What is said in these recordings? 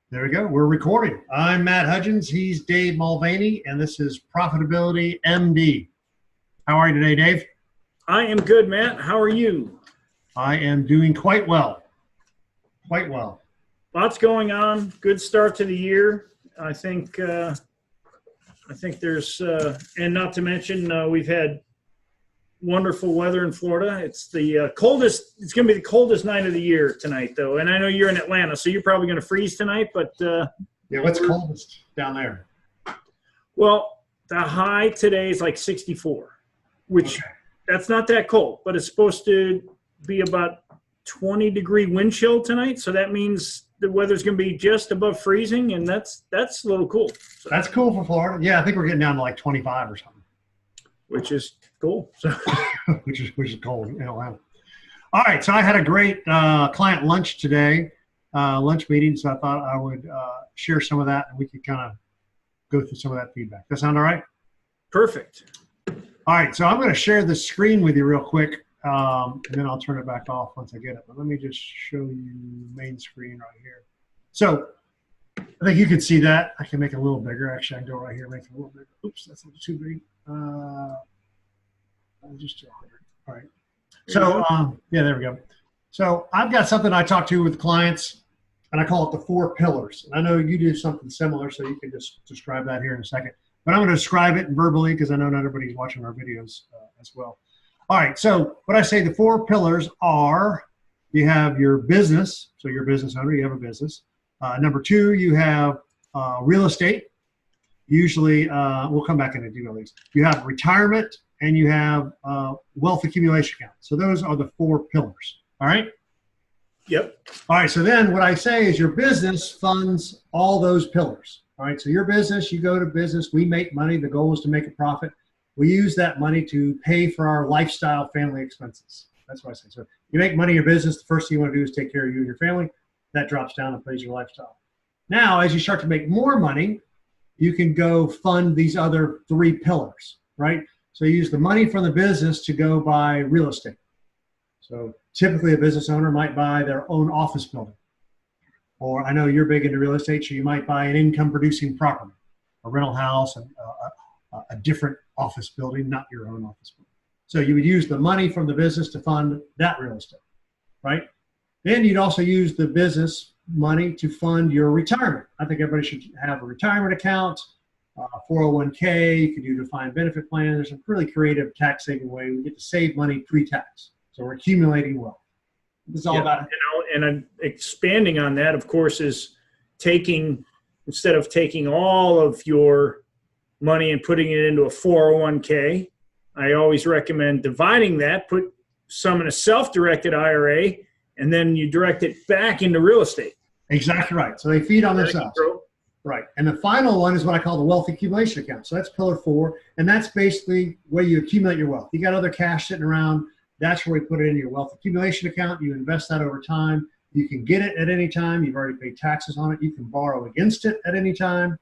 There we go. We're recording. I'm Matt Hudgins. He's Dave Mulvaney, and this is Profitability MD. How are you today, Dave? I am good, Matt. How are you? I am doing quite well. Quite well. Lots going on. Good start to the year. I think there's, and not to mention, we've had wonderful weather in Florida. It's the coldest. It's going to be the coldest night of the year tonight, though. And I know you're in Atlanta, so you're probably going to freeze tonight. But yeah, what's coldest down there? Well, the high today is like 64, which that's not that cold, but it's supposed to be about 20-degree wind chill tonight. So that means the weather's going to be just above freezing, and that's a little cool. So, that's cool for Florida. Yeah, I think we're getting down to like 25 or something. Which is cool. So. which is cold in Atlanta. All right, so I had a great client lunch today, lunch meeting, so I thought I would share some of that, and we could kind of go through some of that feedback. That sound all right? Perfect. All right, so I'm going to share the screen with you real quick, and then I'll turn it back off once I get it. But let me just show you main screen right here. So I think you can see that. I can make it a little bigger. Actually, I can go right here, make it a little bigger. Oops, that's a little too big. Just 100. All right. So yeah, there we go. So I've got something I talk to with clients, and I call it the 4 pillars. And I know you do something similar, so you can just describe that here in a second. But I'm going to describe it verbally because I know not everybody's watching our videos as well. All right. So what I say, the 4 pillars are: you have your business, so you're a business owner, you have a business. Number 2, you have real estate. Usually, we'll come back into detail these. You have retirement, and you have wealth accumulation account. So those are the 4 pillars. All right? Yep. All right, so then what I say is your business funds all those pillars. All right, so your business, you go to business, we make money. The goal is to make a profit. We use that money to pay for our lifestyle family expenses. That's what I say. So you make money in your business, the first thing you want to do is take care of you and your family. That drops down and pays your lifestyle. Now, as you start to make more money, you can go fund these other 3 pillars, right? So you use the money from the business to go buy real estate. So typically a business owner might buy their own office building. Or I know you're big into real estate, so you might buy an income producing property, a rental house, a different office building, not your own office building. So you would use the money from the business to fund that real estate, right? Then you'd also use the business money to fund your retirement. I think everybody should have a retirement account. 401k, you can do defined benefit plan. There's a really creative tax saving way. We get to save money pre-tax. So we're accumulating wealth. This is all about it. And I'm expanding on that, of course, is instead of taking all of your money and putting it into a 401k, I always recommend dividing that, put some in a self-directed IRA, and then you direct it back into real estate. Exactly right. So they feed on themselves. Right. And the final one is what I call the wealth accumulation account. So that's pillar 4. And that's basically where you accumulate your wealth. You got other cash sitting around. That's where we put it in your wealth accumulation account. You invest that over time. You can get it at any time. You've already paid taxes on it. You can borrow against it at any time.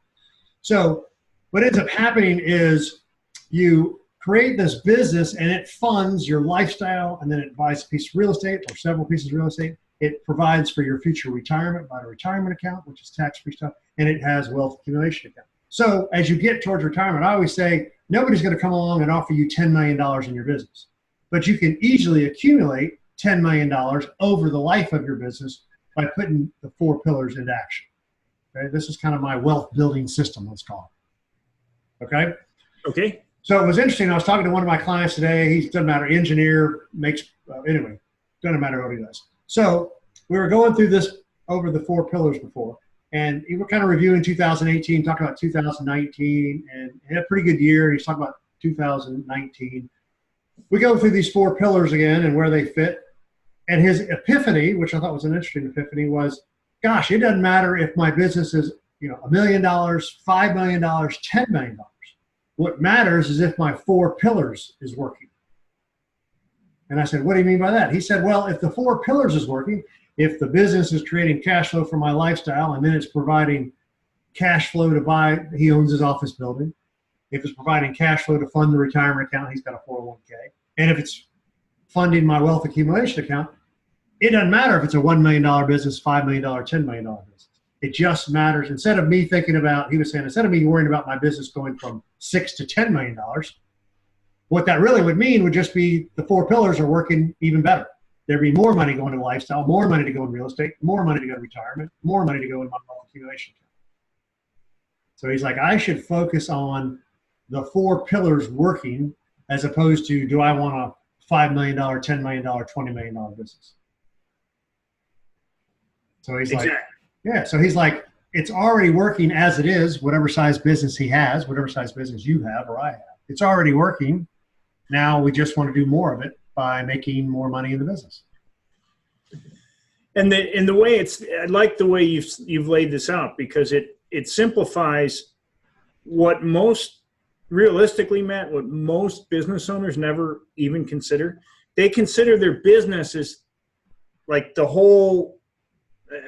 So what ends up happening is you create this business and it funds your lifestyle, and then it buys a piece of real estate or several pieces of real estate. It provides for your future retirement by a retirement account, which is tax-free stuff, and it has wealth accumulation account. So as you get towards retirement, I always say nobody's going to come along and offer you $10 million in your business, but you can easily accumulate $10 million over the life of your business by putting the 4 pillars into action. Okay, this is kind of my wealth building system, let's call it. Okay. Okay. So it was interesting. I was talking to one of my clients today. He doesn't matter, engineer, anyway, doesn't matter what he does. So we were going through this over the 4 pillars before, and we were kind of reviewing 2018, talking about 2019, and had a pretty good year. He's talking about 2019. We go through these 4 pillars again and where they fit. And his epiphany, which I thought was an interesting epiphany, was, gosh, it doesn't matter if my business is, $1 million, $5 million, $10 million. What matters is if my 4 pillars is working. And I said, what do you mean by that? He said, well, if the 4 pillars is working, if the business is creating cash flow for my lifestyle, and then it's providing cash flow to buy, he owns his office building. If it's providing cash flow to fund the retirement account, he's got a 401k. And if it's funding my wealth accumulation account, it doesn't matter if it's a $1 million business, $5 million, $10 million business. It just matters. Instead of me thinking about, he was saying, instead of me worrying about my business going from $6 to $10 million, what that really would mean would just be the 4 pillars are working even better. There'd be more money going to lifestyle, more money to go in real estate, more money to go to retirement, more money to go in my wealth accumulation account. So he's like, I should focus on the 4 pillars working as opposed to, do I want a $5 million, $10 million, $20 million business? So he's like, yeah. So he's like, it's already working as it is, whatever size business he has, whatever size business you have or I have. It's already working. Now we just want to do more of it by making more money in the business. And the way I like the way you've laid this out, because it simplifies what most, realistically, Matt, what most business owners never even consider. They consider their business as like the whole,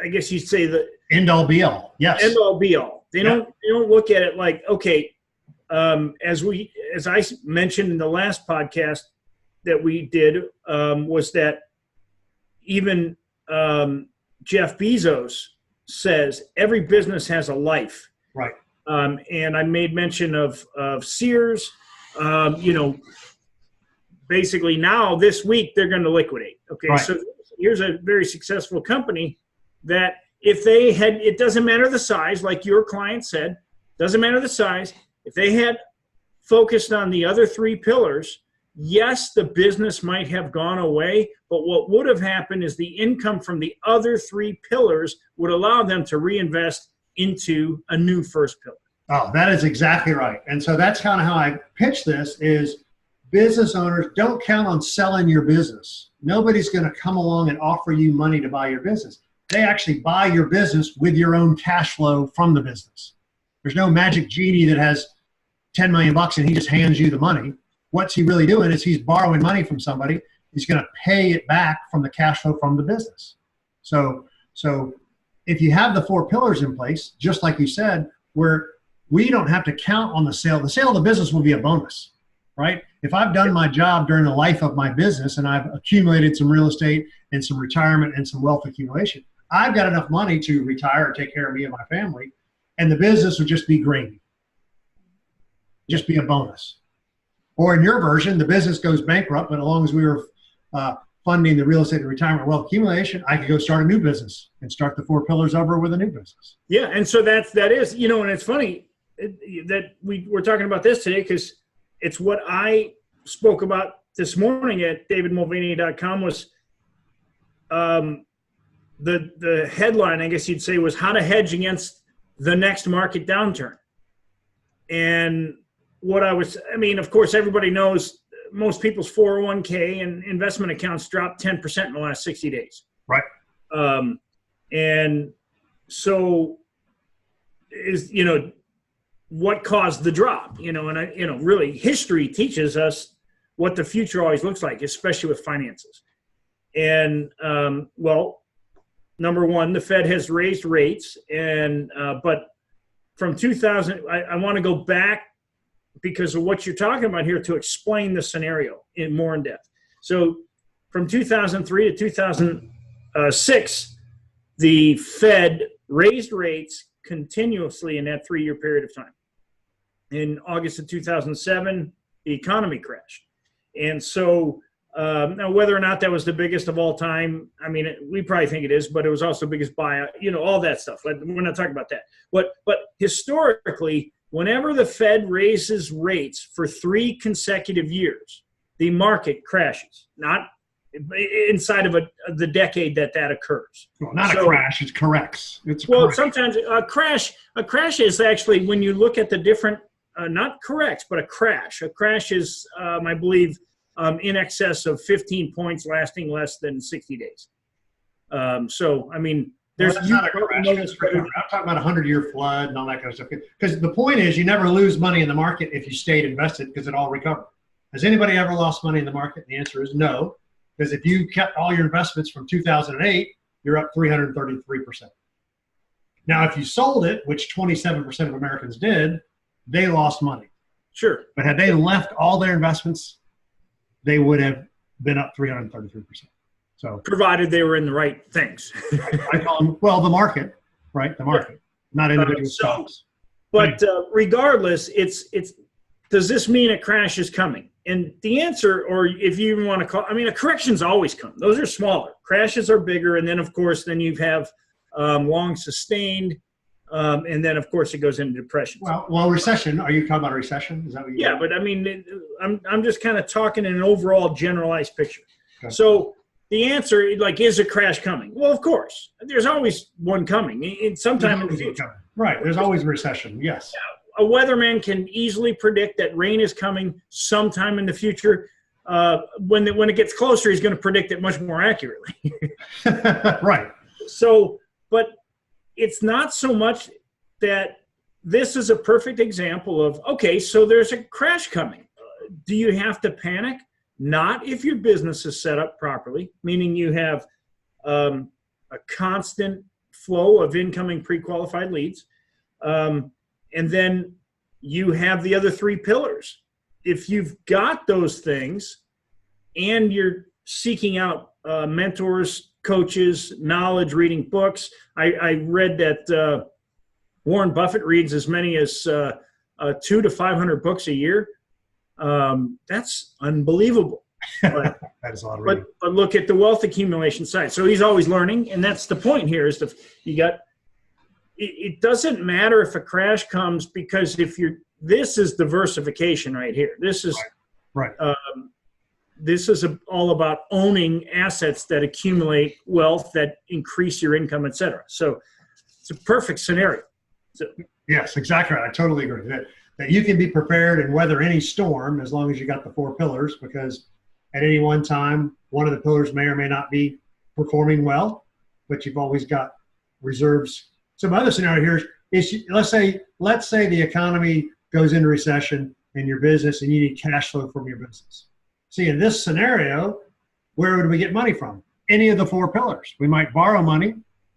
I guess you'd say, the end all be all. Yes. End all be all. They don't look at it like, okay, as I mentioned in the last podcast that we did, was that even Jeff Bezos says every business has a life. Right. And I made mention of Sears. Basically now this week they're going to liquidate. Okay, right. So here's a very successful company that if they had, it doesn't matter the size, like your client said, doesn't matter the size. If they had focused on the other 3 pillars, yes, the business might have gone away, but what would have happened is the income from the other 3 pillars would allow them to reinvest into a new first pillar. Oh, that is exactly right. And so that's kind of how I pitch this is business owners, don't count on selling your business. Nobody's going to come along and offer you money to buy your business. They actually buy your business with your own cash flow from the business. There's no magic genie that has $10 million and he just hands you the money. What's he really doing is he's borrowing money from somebody. He's going to pay it back from the cash flow from the business. So if you have the 4 pillars in place, just like you said, where we don't have to count on the sale of the business will be a bonus, right? If I've done my job during the life of my business and I've accumulated some real estate and some retirement and some wealth accumulation, I've got enough money to retire or take care of me and my family, and the business would just be gravy, just be a bonus. Or in your version, the business goes bankrupt, but as long as we were funding the real estate and retirement wealth accumulation, I could go start a new business and start the 4 pillars over with a new business. Yeah, and so that is, and it's funny that we're talking about this today because it's what I spoke about this morning at davidmulvaney.com was the headline, I guess you'd say, was how to hedge against the next market downturn. And of course, everybody knows most people's 401k and investment accounts dropped 10% in the last 60 days. Right. And so what caused the drop, and really history teaches us what the future always looks like, especially with finances. And, number one, the Fed has raised rates but from 2000, I want to go back because of what you're talking about here to explain the scenario more in depth. So from 2003 to 2006, the Fed raised rates continuously in that 3-year period of time. In August of 2007, the economy crashed. And so now whether or not that was the biggest of all time, we probably think it is, but it was also the biggest buyout, all that stuff. We're not talking about that. But historically, whenever the Fed raises rates for 3 consecutive years, the market crashes, not inside of the decade that occurs. Well, not a crash, it corrects. Sometimes a crash is actually when you look at the different, not corrects, but a crash. A crash is, I believe, in excess of 15 points lasting less than 60 days. There's not a crash. I'm talking about a 100-year flood and all that kind of stuff. Because the point is, you never lose money in the market if you stayed invested because it all recovered. Has anybody ever lost money in the market? The answer is no. Because if you kept all your investments from 2008, you're up 333%. Now, if you sold it, which 27% of Americans did, they lost money. Sure. But had they left all their investments, they would have been up 333%. So, provided they were in the right things. I call them, the market, right? The market, not individual stocks. But regardless, it's does this mean a crash is coming? And the answer, or if you even want to call, I mean, a correction's always come. Those are smaller. Crashes are bigger, and then of course, then you have long sustained, and then of course it goes into depression. Well, recession. Are you talking about a recession? Is that what you? Yeah, but I mean, I'm just kind of talking in an overall generalized picture. Okay. So the answer, like, is a crash coming? Well, of course, there's always one coming in sometime in the future. Right. There's always a recession. Yes. Yeah. A weatherman can easily predict that rain is coming sometime in the future. When it gets closer, he's going to predict it much more accurately. Right. So, but it's not so much that this is a perfect example of, okay, so there's a crash coming. Do you have to panic? Not if your business is set up properly, meaning you have a constant flow of incoming pre-qualified leads. And then you have the other three pillars. If you've got those things and you're seeking out mentors, coaches, knowledge, reading books. I read that Warren Buffett reads as many as 200 to 500 books a year. That's unbelievable. But, that is a lot of reading. But look at the wealth accumulation side. So he's always learning, and that's the point here. Is it doesn't matter if a crash comes, because this is diversification right here. This is right. This is all about owning assets that accumulate wealth, that increase your income, et cetera. So it's a perfect scenario. Yes, exactly right. I totally agree that you can be prepared and weather any storm as long as you got the four pillars, because at any one time, one of the pillars may or may not be performing well, but you've always got reserves. So my other scenario here is let's say the economy goes into recession in your business and you need cash flow from your business. See, in this scenario, where would we get money from? Any of the four pillars. We might borrow money,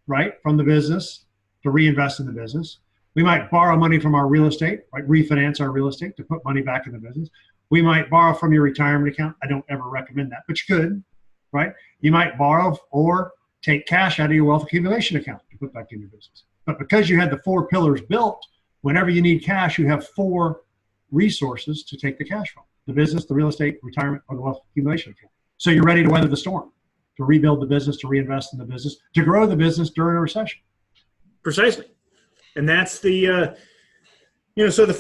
right, from the business to reinvest in the business. We might borrow money from our real estate, right, refinance our real estate to put money back in the business. We might borrow from your retirement account. I don't ever recommend that, but you could, right? You might borrow or take cash out of your wealth accumulation account to put back in your business. But because you had the four pillars built, whenever you need cash, you have four resources to take the cash from: the business, the real estate, retirement, or the wealth accumulation account. So you're ready to weather the storm, to rebuild the business, to reinvest in the business, to grow the business during a recession. Precisely. And that's the, so the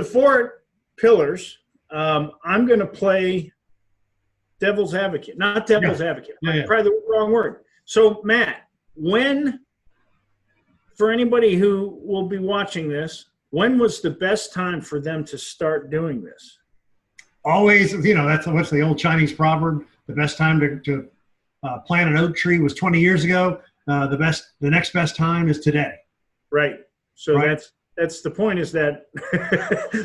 four pillars, I'm going to play devil's advocate, not devil's advocate. Yeah. Probably the wrong word. So Matt, for anybody who will be watching this, when was the best time for them to start doing this? Always, that's what's the old Chinese proverb. The best time to plant an oak tree was 20 years ago. The next best time is today. Right. So right. That's the point, is that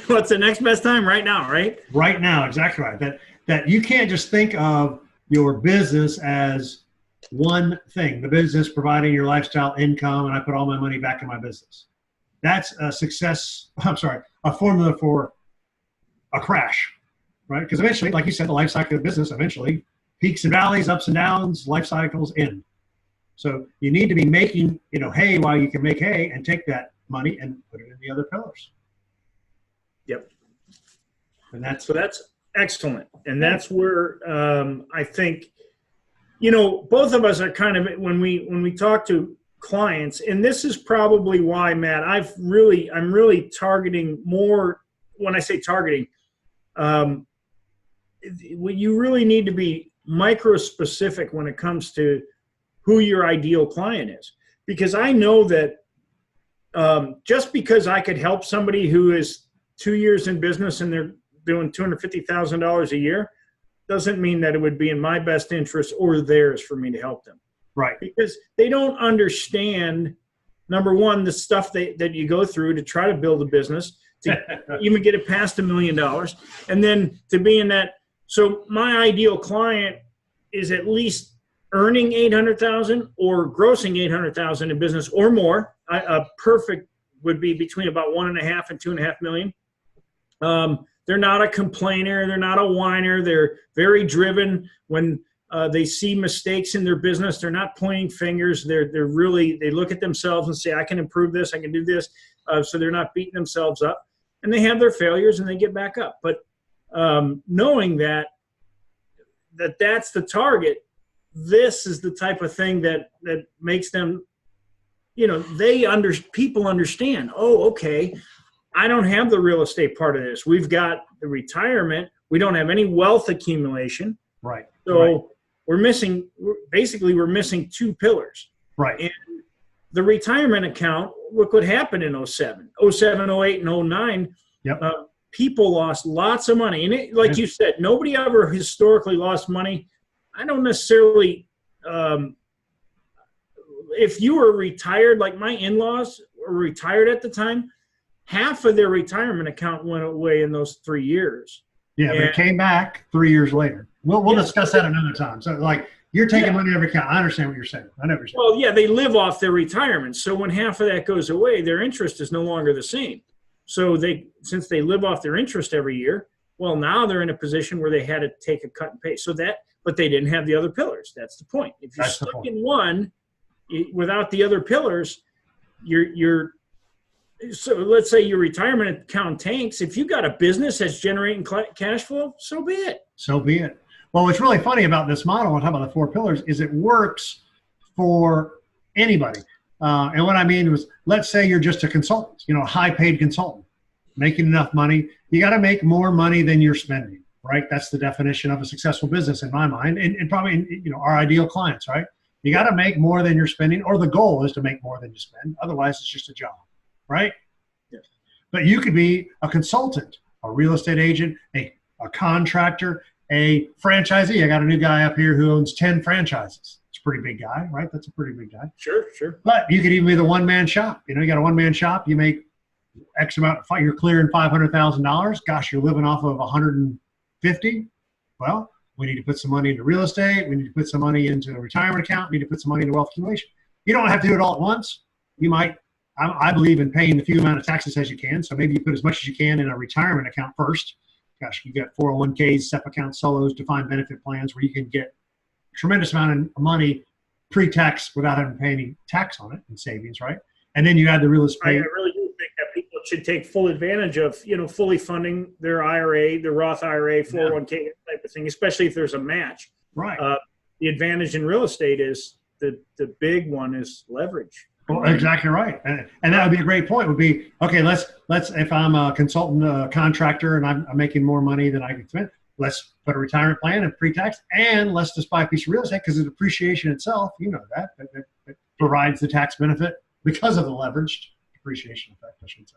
what's the next best time? Right now, right? Right now, exactly right. That you can't just think of your business as one thing. The business providing your lifestyle income, and I put all my money back in my business. That's a formula for a crash, right? Because eventually, like you said, the life cycle of business, eventually peaks and valleys, ups and downs, life cycles end. So you need to be making, hay while you can make hay, and take that money and put it in the other pillars. Yep. And that's excellent. And that's where I think, both of us are kind of, when we talk to clients, and this is probably why, Matt, I'm really targeting more. When I say targeting, you really need to be micro specific when it comes to who your ideal client is. Because I know that just because I could help somebody who is 2 years in business and they're doing $250,000 a year, doesn't mean that it would be in my best interest or theirs for me to help them. Right. Because they don't understand, number one, the stuff that you go through to try to build a business, to even get it past $1 million. And then to be in that. So my ideal client is at least earning $800,000 or grossing $800,000 in business or more. A perfect would be between about 1.5 and 2.5 million. They're not a complainer. They're not a whiner. They're very driven. When They see mistakes in their business. They're not pointing fingers. They look at themselves and say, I can improve this. I can do this. So they're not beating themselves up, and they have their failures and they get back up. But knowing that's the target, this is the type of thing that makes them, people understand, oh, okay, I don't have the real estate part of this. We've got the retirement. We don't have any wealth accumulation. Right. So we're missing two pillars. Right. And the retirement account, look what happened in 07, 08, and 09. Yep. People lost lots of money. And like you said, nobody ever historically lost money. I don't necessarily, if you were retired, like my in-laws were retired at the time, half of their retirement account went away in those 3 years. Yeah, but it came back 3 years later. We'll discuss that another time. So, like, you're taking money every account. I understand what you're saying. I never said. Well, yeah, they live off their retirement. So when half of that goes away, their interest is no longer the same. So since they live off their interest every year, well, now they're in a position where they had to take a cut and pay. But they didn't have the other pillars. That's the point. If you're stuck in one without the other pillars, so let's say your retirement account tanks. If you got a business that's generating cash flow, so be it. So be it. Well, what's really funny about this model, on top of the 4 pillars, is it works for anybody. And what I mean was, let's say you're just a consultant, a high-paid consultant, making enough money. You got to make more money than you're spending, right? That's the definition of a successful business in my mind, and probably our ideal clients, right? You got to make more than you're spending, or the goal is to make more than you spend. Otherwise, it's just a job, right? Yes. But you could be a consultant, a real estate agent, a contractor, a franchisee. I got a new guy up here who owns 10 franchises. It's a pretty big guy, right? That's a pretty big guy. Sure. But you could even be the one-man shop. You got a one-man shop. You make X amount. You're clearing $500,000. Gosh, you're living off of 150. Well, we need to put some money into real estate. We need to put some money into a retirement account. We need to put some money into wealth accumulation. You don't have to do it all at once. You might. I believe in paying the few amount of taxes as you can. So maybe you put as much as you can in a retirement account first. Gosh, you've got 401ks, SEP accounts, solos, defined benefit plans where you can get a tremendous amount of money pre-tax without having to pay any tax on it in savings, right? And then you add the real estate. I really do think that people should take full advantage of, fully funding their IRA, their Roth IRA, 401k type of thing, especially if there's a match. Right. The advantage in real estate is the big one is leverage. Well, exactly right. And that would be a great point. Would be, okay, let's if I'm a consultant contractor and I'm making more money than I can spend, let's put a retirement plan and pre-tax, and let's just buy a piece of real estate because the depreciation itself, that provides the tax benefit because of the leveraged depreciation effect, I should say.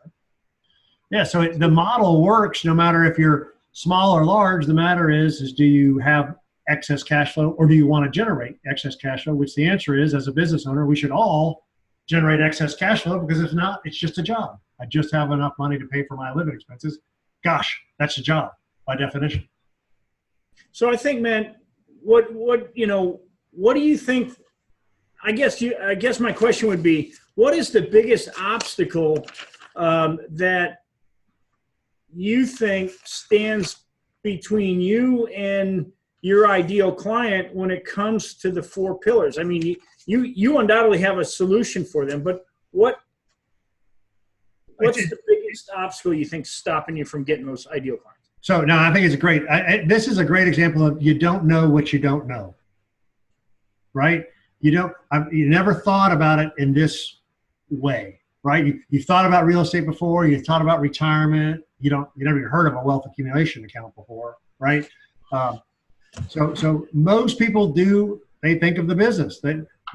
Yeah, so the model works no matter if you're small or large. The matter is do you have excess cash flow, or do you want to generate excess cash flow? Which the answer is, as a business owner, we should all generate excess cash flow, because if not, it's just a job. I just have enough money to pay for my living expenses. Gosh, that's a job by definition. So I think, man, what do you think? I guess my question would be, what is the biggest obstacle that you think stands between you and your ideal client when it comes to the 4 pillars? I mean, you undoubtedly have a solution for them, but what's the biggest obstacle you think stopping you from getting those ideal clients? So no, I think it's great. This is a great example of you don't know what you don't know, right? You never thought about it in this way, right? You thought about real estate before. You thought about retirement. You never even heard of a wealth accumulation account before, right? So most people do. They think of the business.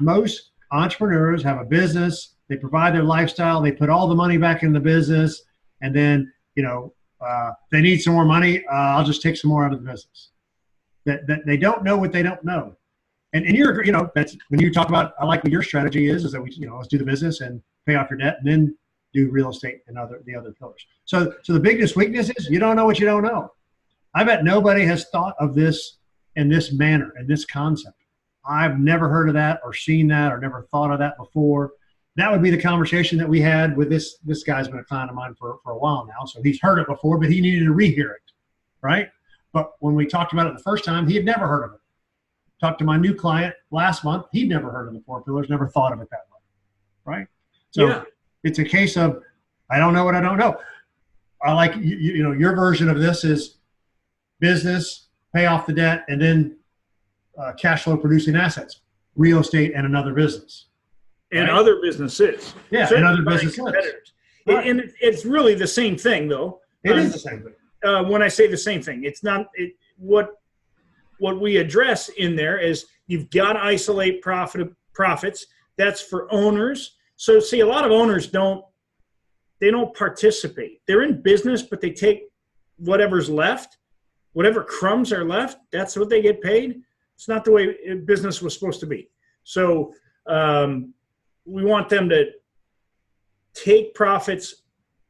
Most entrepreneurs have a business. They provide their lifestyle. They put all the money back in the business, and then they need some more money. I'll just take some more out of the business. That they don't know what they don't know, and you're that's when you talk about. I like what your strategy is that we let's do the business and pay off your debt, and then do real estate and the other pillars. So the biggest weakness is you don't know what you don't know. I bet nobody has thought of this in this manner, in this concept. I've never heard of that or seen that or never thought of that before. That would be the conversation that we had with this guy's been a client of mine for a while now. So he's heard it before, but he needed to rehear it, right? But when we talked about it the first time, he had never heard of it. talked to my new client last month. He'd never heard of the 4 pillars, never thought of it that way, right? So it's a case of, I don't know what I don't know. I like, you know, your version of this is business, pay off the debt, and then cash flow producing assets, real estate and another business. And other businesses. Yeah, certainly and other businesses. Right. And it's really the same thing, though. It is the same thing. When I say the same thing, it's not what we address in there is you've got to isolate profits. That's for owners. So see, a lot of owners don't participate. They're in business, but they take whatever's left, whatever crumbs are left, that's what they get paid. It's not the way business was supposed to be. So we want them to take profits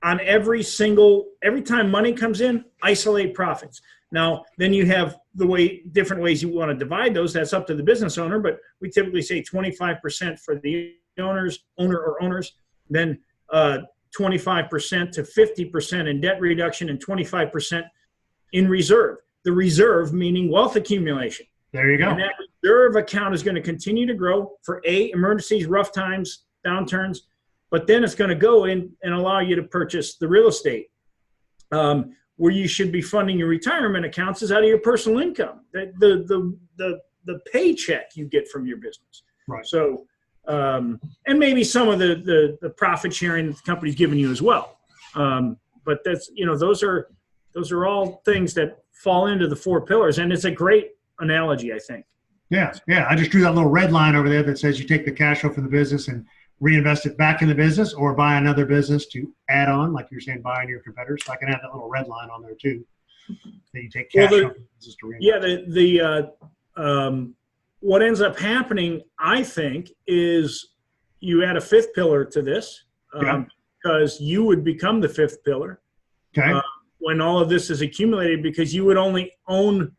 on every time money comes in, isolate profits. Now, then you have different ways you want to divide those. That's up to the business owner, but we typically say 25% for the owner or owners, then 25% to 50% in debt reduction and 25% in reserve. The reserve meaning wealth accumulation. There you go. And that reserve account is going to continue to grow for emergencies, rough times, downturns, but then it's going to go in and allow you to purchase the real estate. Where you should be funding your retirement accounts is out of your personal income, the paycheck you get from your business. Right. So, and maybe some of the profit sharing the company's giving you as well. But that's, you know, those are all things that fall into the 4 pillars, and it's a great analogy, I think. Yeah. I just drew that little red line over there that says you take the cash flow from the business and reinvest it back in the business, or buy another business to add on, like you're saying, buying your competitors. So I can add that little red line on there too. That you take cash flow from the business to reinvest. Yeah, what ends up happening, I think, is you add a 5th pillar to this, because you would become the 5th pillar. Okay. When all of this is accumulated, because you would only own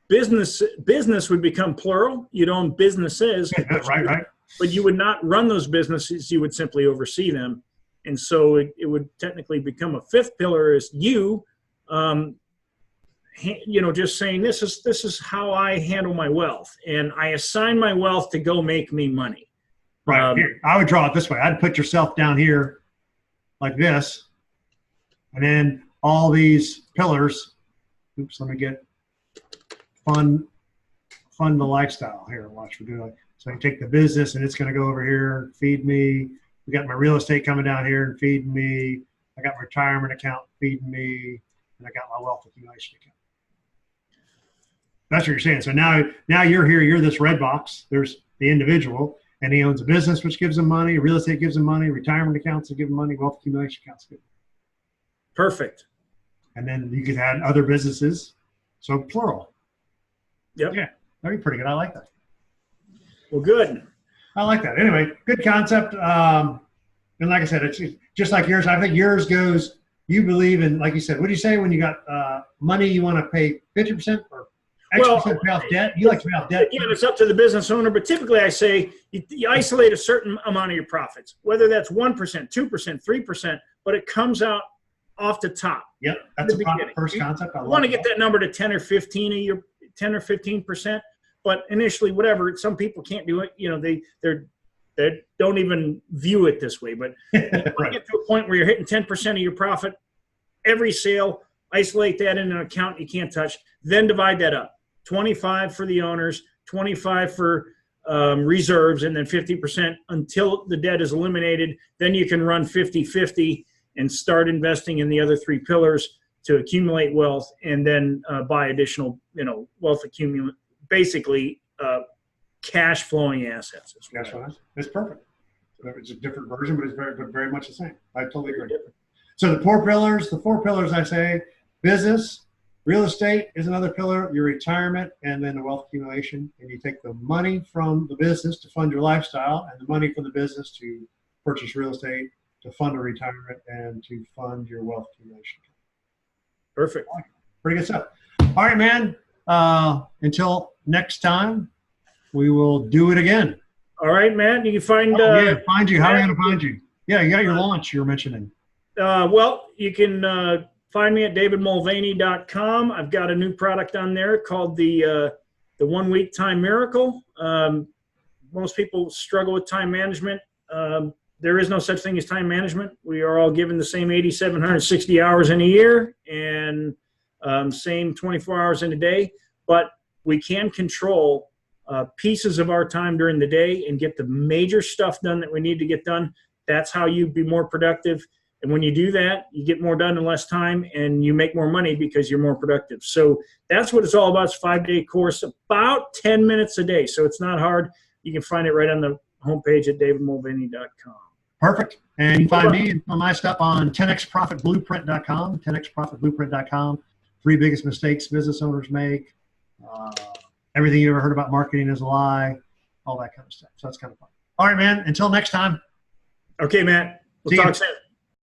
business would become plural. You'd own businesses. Right. But you would not run those businesses. You would simply oversee them. And so it would technically become a 5th pillar is you, just saying this is how I handle my wealth. And I assign my wealth to go make me money. Right. Here, I would draw it this way. I'd put yourself down here like this. And then all these pillars, let me get fund the lifestyle here. Watch, we do it. So I take the business and it's going to go over here, feed me. We got my real estate coming down here and feeding me. I got my retirement account feeding me, and I got my wealth accumulation account. That's what you're saying. So now you're here. You're this red box. There's the individual, and he owns a business which gives him money. Real estate gives him money. Retirement accounts that give him money. Wealth accumulation accounts give him. Perfect. And then you can add other businesses. So plural. Yep. Yeah, that'd be pretty good. I like that. Well, good. I like that. Anyway, good concept. And like I said, it's just like yours. I think yours goes, you believe in, like you said, what do you say when you got money you want to pay 50% or X percent pay off debt? You like to pay off debt. Yeah, it's up to the business owner. But typically I say you isolate a certain amount of your profits, whether that's 1%, 2%, 3%, but it comes out off the top. Yep, that's the first concept. I want to get that number to 10 or 15 a year, 10 or 15%. But initially, whatever, some people can't do it. You know, they don't even view it this way. But you get to a point where you're hitting 10% of your profit every sale. Isolate that in an account you can't touch. Then divide that up: 25 for the owners, 25 for reserves, and then 50% until the debt is eliminated. Then you can run 50-50 and start investing in the other 3 pillars to accumulate wealth, and then buy additional, wealth accumulate. Basically, cash flowing assets. Cash flowing. It's perfect. It's a different version, but it's very much the same. I totally agree. So the 4 pillars, I say, business, real estate is another pillar, your retirement, and then the wealth accumulation. And you take the money from the business to fund your lifestyle, and the money from the business to purchase real estate, to fund a retirement, and to fund your wealth accumulation. Perfect. Pretty good stuff. All right, man. Until next time, we will do it again. All right, Matt. You can find find you. How are we going to find you? Yeah, you got your launch you were mentioning. Well, you can find me at davidmulvaney.com. I've got a new product on there called the the 1 week time miracle. Most people struggle with time management. There is no such thing as time management. We are all given the same 8,760 hours in a year and same 24 hours in a day, but we can control pieces of our time during the day and get the major stuff done that we need to get done. That's how you be more productive. And when you do that, you get more done in less time and you make more money because you're more productive. So that's what it's all about. It's a 5-day course, about 10 minutes a day. So it's not hard. You can find it right on the homepage at davidmulvaney.com. Perfect. And you can find me and my stuff on 10xprofitblueprint.com, 10xprofitblueprint.com. 3 biggest mistakes business owners make. Everything you ever heard about marketing is a lie, all that kind of stuff. So that's kind of fun. All right, man. Until next time. Okay, Matt. We'll talk soon.